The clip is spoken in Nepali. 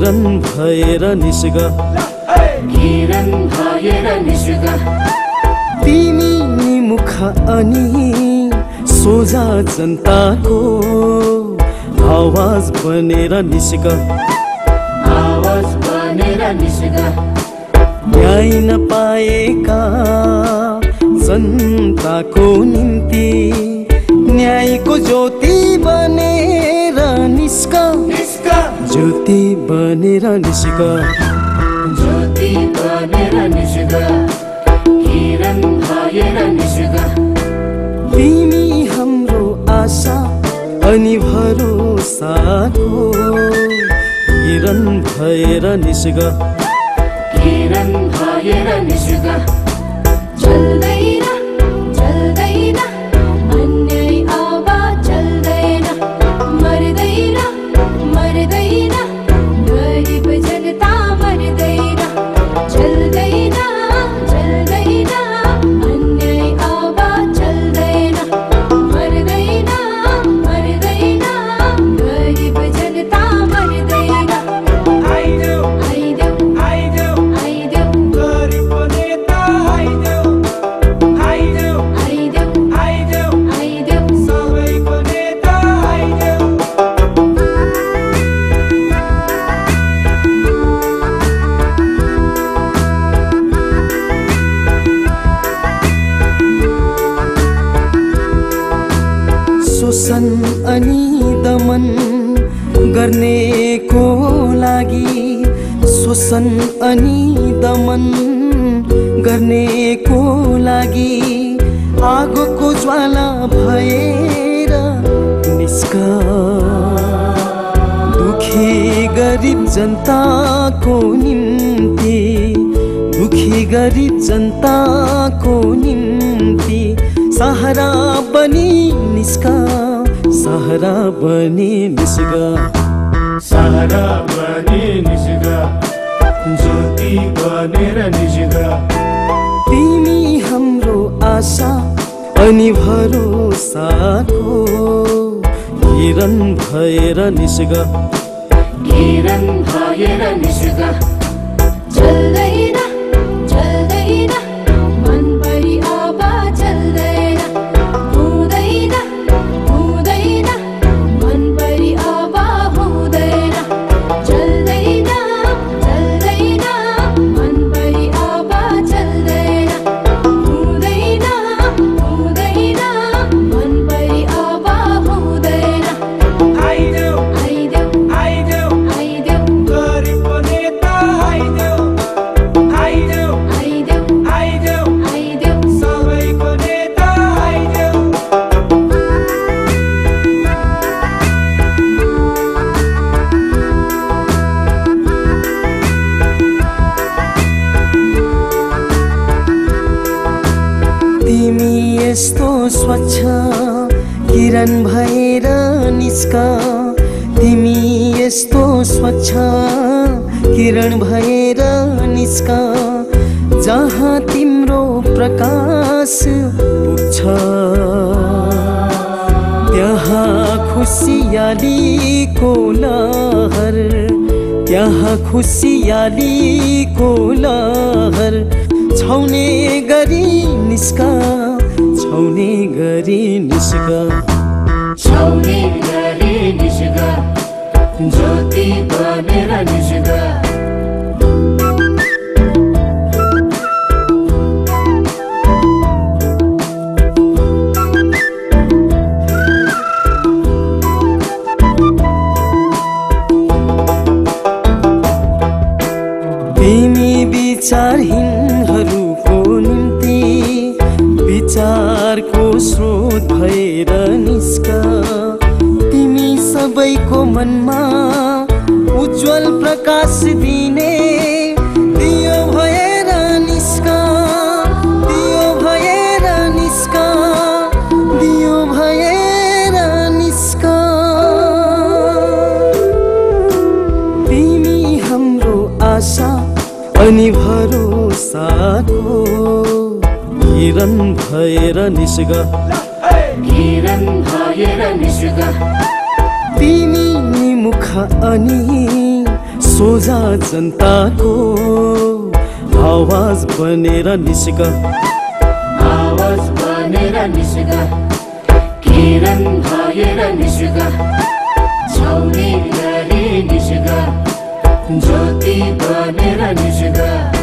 किरण भएर निस्क किरण भएर निस्क तिमी मुख अनि सोझा जनताको आवाज बनेर निस्क आवाज बनेर निस्क न्याय नपाएका जनताको निम्ति न्यायको ज्योति बनेर निस्क ज्योति बनेर निस्क ज्योति बनेर निस्क किरण भएर निस्क तिमी हाम्रो आशा अनि भरोसाको किरण भएर निस्क किरण भएर निस्क चल्दैन चल्दैन अन्याय आवाज चल्दैन मर्दैन मर्दैन गरिब जनता मर्दैन चल्दैन चल्दैन अन्याय आवाज चल्दैन मर्दैन मर्दैन गरिब जनता मर्दैन आइदेऊ आइदेऊ आइदेऊ आइदेऊ गरिब नेता आइदेऊ आइदेऊ आइदेऊ आइदेऊ आइदेऊ सबैको नेता आइदेऊ शोषण अनि दमन गर्नेको लागि शोषण अनि दमन गर्नेको लागि आगोको ज्वाला भएर निस्क दुखी गरिब जनताको निम्ति दुखी गरिब जनताको निम्ति सहारा बनी निस्क सहारा बनी निस्क सहारा बनी निस्क ज्योति बनेर निस्क तिमी हाम्रो आशा अनि भरोसाको किरण भएर निस्क किरण भएर निस्क चल्दैन चल्दैन मनभरि आवाज चल्दैन हुँदैन हुँदैन मनभरि आवाज हुँदैन चल्दैन चल्दैन मनभरि आवाज चल्दैन हुँदैन हुँदैन मनभरि आवाज हुँदैन आइदेऊ आइदेऊ आइदेऊ आइदेऊ गरिब नेता आइदेऊ आइदेऊ आइदेऊ आइदेऊ आइदेऊ सबैको नेता आइदेऊ तिमी यस्तो स्वच्छ किरण भएर निस्क तिमी यस्तो स्वच्छ किरण भएर निस्क जहाँ तिम्रो प्रकाश पुग्छ त्यहाँ खुसियालीको लहर त्यहाँ खुसियालीको लहर छाउने गरी निस्क छाउने गरी निस्क छाउने गरी निस्क ज्योति बनेर निस्क तिमी विचारहीनहरूको निम्ति विचारको स्रोत भएर निस्क तिमी सबैको मनमा उज्जवल प्रकाश दिने दियो भएर निस्क दियो भएर निस्क दियो भएर निस्क तिमी हाम्रो आशा अनि भरोसाको किरण भएर निस्क किरण भएर निस्क तिमी मुख अनि सोझा जनताको आवाज बनेर निस्क आवाज बनेर निस्क किरण भएर निस्क छाउने गरी निस्क ज्योति बनेर निस्क